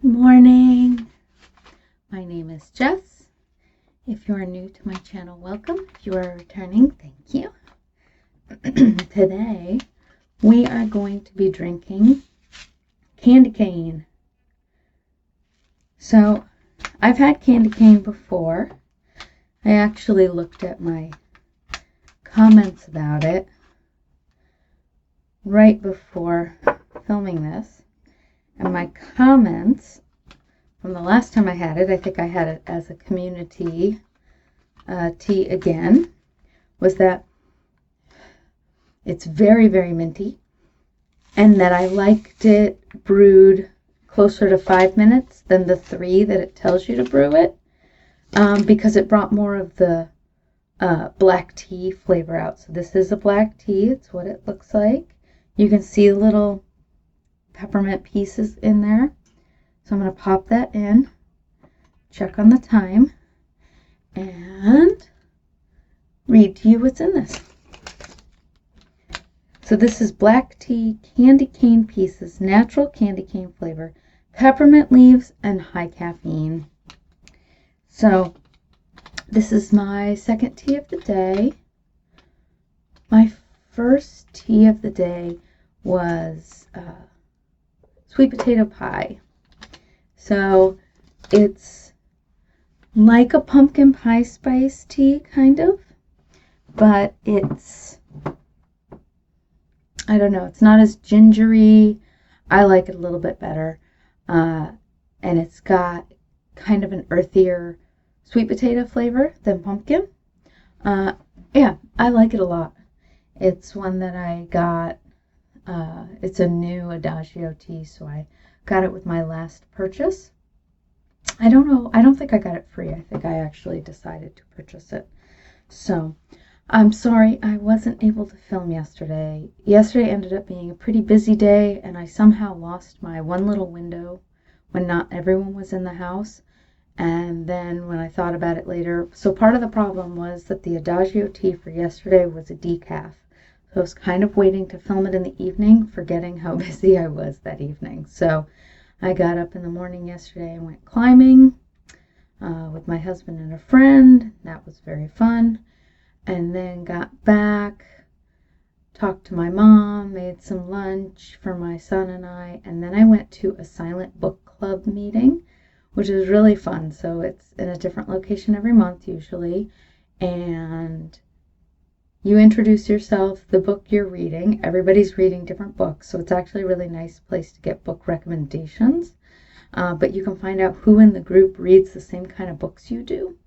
Morning. My name is Jess. If you are new to my channel, welcome. If you are returning, thank you. Today, we are going to be drinking candy cane. So, I've had candy cane before. I actually looked at my comments about it right before filming this. And my comments from the last time I had it, I think I had it as a community tea again, was that it's very, very minty, and that I liked it brewed closer to 5 minutes than the 3 that it tells you to brew it, because it brought more of the black tea flavor out. So this is a black tea. It's what it looks like. You can see little peppermint pieces in there. So I'm going to pop that in, check on the time, and read to you what's in this. So this is black tea, candy cane pieces, natural candy cane flavor, peppermint leaves, and high caffeine. So this is my second tea of the day. My first tea of the day was sweet potato pie. So it's like a pumpkin pie spice tea, kind of, but it's, I don't know, it's not as gingery. I like it a little bit better. And it's got kind of an earthier sweet potato flavor than pumpkin. Yeah, I like it a lot. It's one that I got, it's a new Adagio tea, so I got it with my last purchase. I don't know, I don't think I got it free. I think I actually decided to purchase it. So, I'm sorry I wasn't able to film yesterday. Yesterday ended up being a pretty busy day, and I somehow lost my one little window when not everyone was in the house. And then when I thought about it later, so part of the problem was that the Adagio tea for yesterday was a decaf. So I was kind of waiting to film it in the evening, forgetting how busy I was that evening. So I got up in the morning yesterday and went climbing with my husband and a friend. That was very fun. And then got back, talked to my mom, made some lunch for my son and I, and then I went to a silent book club meeting, which is really fun. So it's in a different location every month usually, and you introduce yourself, the book you're reading. Everybody's reading different books, so it's actually a really nice place to get book recommendations. But you can find out who in the group reads the same kind of books you do.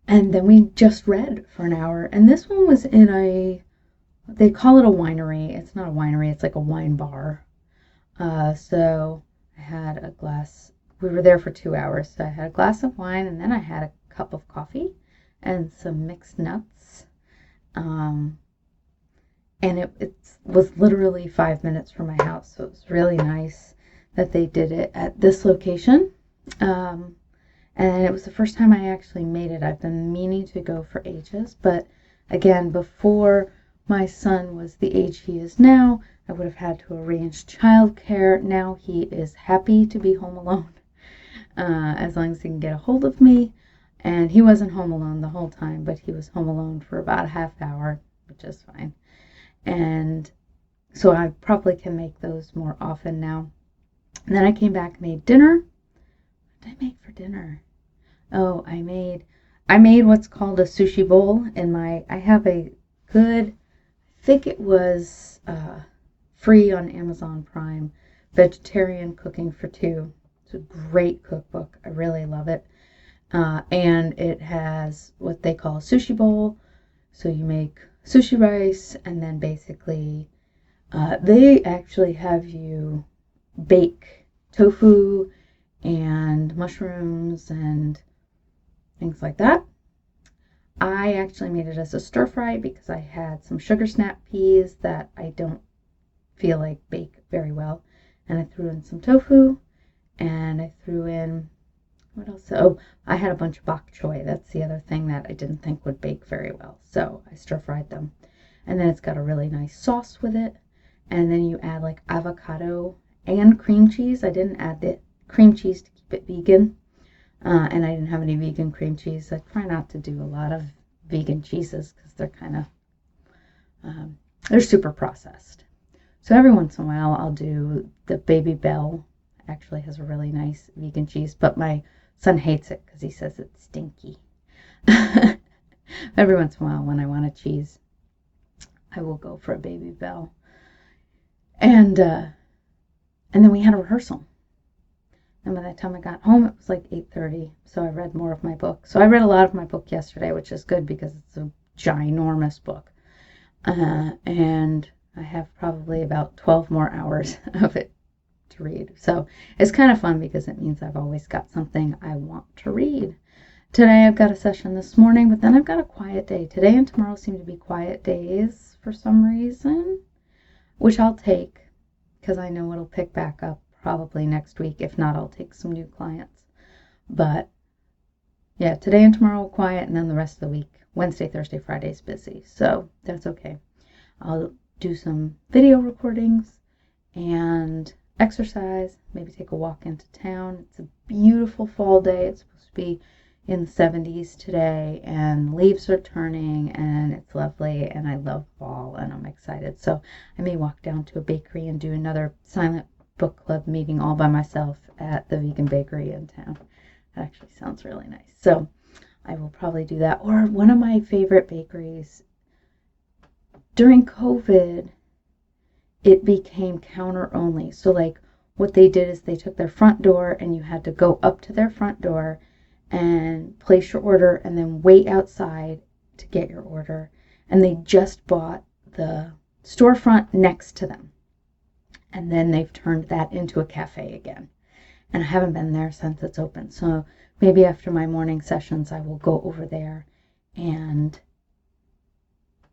And then we just read for an hour. And this one was in they call it a winery. It's not a winery, it's like a wine bar. So I had a glass, we were there for 2 hours. So I had a glass of wine, and then I had a cup of coffee and some mixed nuts. And it was literally 5 minutes from my house. So it was really nice that they did it at this location. And it was the first time I actually made it. I've been meaning to go for ages, but again, before my son was the age he is now, I would have had to arrange childcare. Now he is happy to be home alone, as long as he can get a hold of me. And he wasn't home alone the whole time, but he was home alone for about a half hour, which is fine. And so I probably can make those more often now. And then I came back and made dinner. What did I make for dinner? Oh, I made what's called a sushi bowl in I have a good, I think it was free on Amazon Prime, Vegetarian Cooking for Two. It's a great cookbook. I really love it. And it has what they call a sushi bowl. So you make sushi rice, and then basically they actually have you bake tofu and mushrooms and things like that. I actually made it as a stir fry because I had some sugar snap peas that I don't feel like bake very well. And I threw in some tofu, and I threw in, what else? Oh, I had a bunch of bok choy. That's the other thing that I didn't think would bake very well. So I stir fried them. And then it's got a really nice sauce with it. And then you add like avocado and cream cheese. I didn't add the cream cheese to keep it vegan. And I didn't have any vegan cream cheese. I try not to do a lot of vegan cheeses because they're kind of, they're super processed. So every once in a while I'll do the Baby Bell. Actually has a really nice vegan cheese, but my son hates it because he says it's stinky. Every once in a while when I want a cheese, I will go for a Baby Bell. And then we had a rehearsal. And by the time I got home, it was like 8:30, so I read more of my book. So I read a lot of my book yesterday, which is good because it's a ginormous book. And I have probably about 12 more hours of it to read. So it's kind of fun because it means I've always got something I want to read. Today I've got a session this morning, but then I've got a quiet day. Today and tomorrow seem to be quiet days for some reason, which I'll take because I know it'll pick back up probably next week. If not, I'll take some new clients. But yeah, today and tomorrow quiet, and then the rest of the week, Wednesday, Thursday, Friday is busy. So that's okay. I'll do some video recordings and exercise, maybe take a walk into town. It's a beautiful fall day. It's supposed to be in the 70s today, and leaves are turning, and it's lovely, and I love fall, and I'm excited. So I may walk down to a bakery and do another silent book club meeting all by myself at the vegan bakery in town. That actually sounds really nice. So I will probably do that. Or one of my favorite bakeries, during COVID, it became counter only. So like what they did is they took their front door and you had to go up to their front door and place your order and then wait outside to get your order. And they just bought the storefront next to them. And then they've turned that into a cafe again. And I haven't been there since it's open. So maybe after my morning sessions, I will go over there and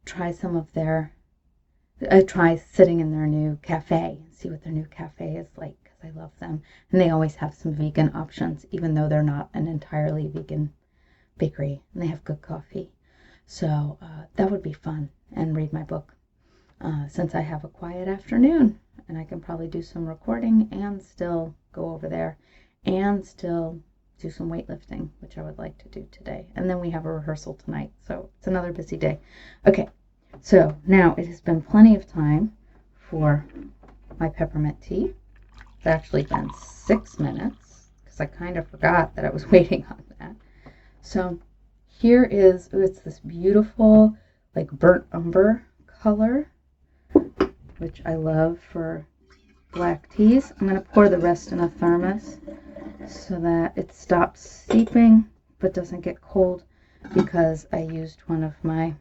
try try sitting in their new cafe and see what their new cafe is like, because I love them. And they always have some vegan options, even though they're not an entirely vegan bakery. And they have good coffee. So that would be fun, and read my book since I have a quiet afternoon. And I can probably do some recording and still go over there and still do some weightlifting, which I would like to do today. And then we have a rehearsal tonight, so it's another busy day. Okay, so now it has been plenty of time for my peppermint tea. It's actually been 6 minutes because I kind of forgot that I was waiting on that. So here is, it's this beautiful like burnt umber color, which I love for black teas. I'm going to pour the rest in a thermos so that it stops steeping but doesn't get cold, because I used one of my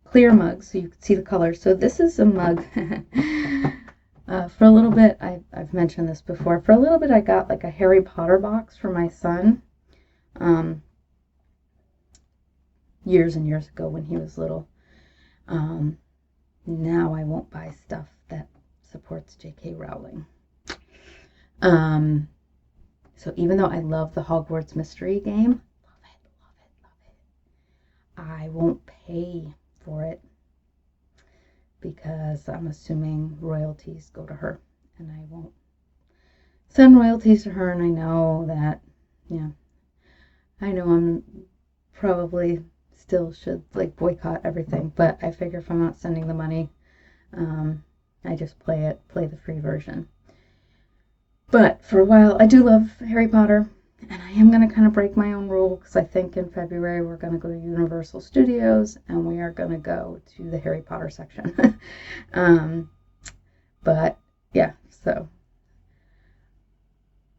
clear mugs so you can see the color. So this is a mug. For a little bit, I've mentioned this before, for a little bit I got like a Harry Potter box for my son years and years ago when he was little. Now I won't buy stuff that supports J.K. Rowling. So even though I love the Hogwarts Mystery Game, love it, I won't pay for it because I'm assuming royalties go to her, and I won't send royalties to her. And I know that, yeah, I know I'm probably still should like boycott everything, but I figure if I'm not sending the money, I just play the free version. But for a while, I do love Harry Potter, and I am going to kind of break my own rule, because I think in February we're going to go to Universal Studios and we are going to go to the Harry Potter section. But yeah, so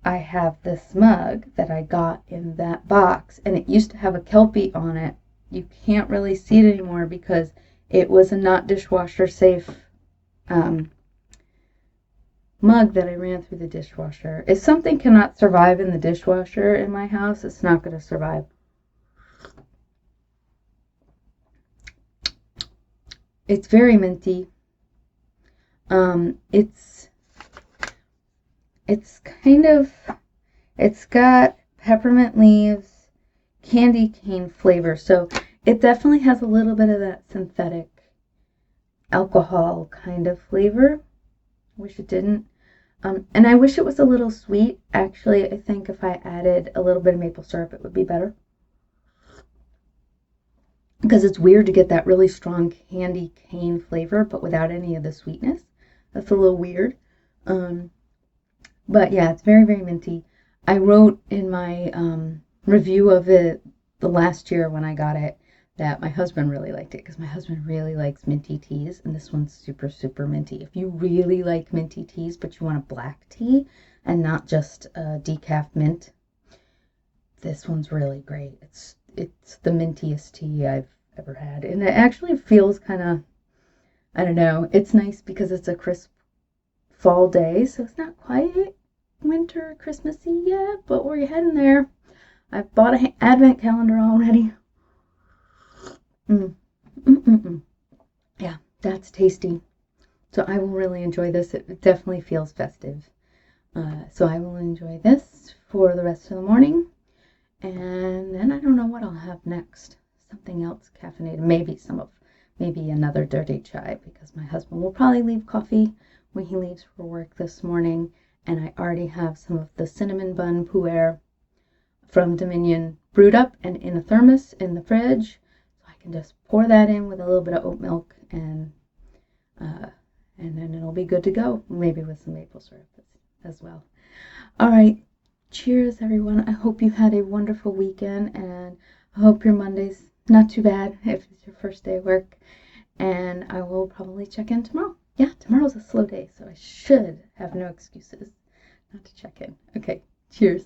I have this mug that I got in that box, and it used to have a Kelpie on it. You can't really see it anymore because it was a not dishwasher safe mug that I ran through the dishwasher. If something cannot survive in the dishwasher in my house, it's not going to survive. It's very minty. It's got peppermint leaves, candy cane flavor. So it definitely has a little bit of that synthetic alcohol kind of flavor. Wish it didn't. And I wish it was a little sweet. Actually, I think if I added a little bit of maple syrup, it would be better. Because it's weird to get that really strong candy cane flavor, but without any of the sweetness. That's a little weird. But yeah, it's very, very minty. I wrote in my review of it the last year when I got it that my husband really liked it because my husband really likes minty teas, and this one's super, super minty. If you really like minty teas, but you want a black tea and not just decaf mint, this one's really great. It's the mintiest tea I've ever had, and it actually feels kind of, I don't know, it's nice because it's a crisp fall day, so it's not quite winter Christmassy yet, but we're heading there. I've bought an advent calendar already. Yeah, that's tasty. So I will really enjoy this. It definitely feels festive. So I will enjoy this for the rest of the morning. And then I don't know what I'll have next. Something else caffeinated. Maybe another dirty chai, because my husband will probably leave coffee when he leaves for work this morning. And I already have some of the cinnamon bun pu'er from Dominion brewed up and in a thermos in the fridge. So I can just pour that in with a little bit of oat milk, and then it'll be good to go. Maybe with some maple syrup as well. All right. Cheers, everyone. I hope you had a wonderful weekend, and I hope your Monday's not too bad if it's your first day of work. And I will probably check in tomorrow. Yeah, tomorrow's a slow day, so I should have no excuses not to check in. Okay, cheers.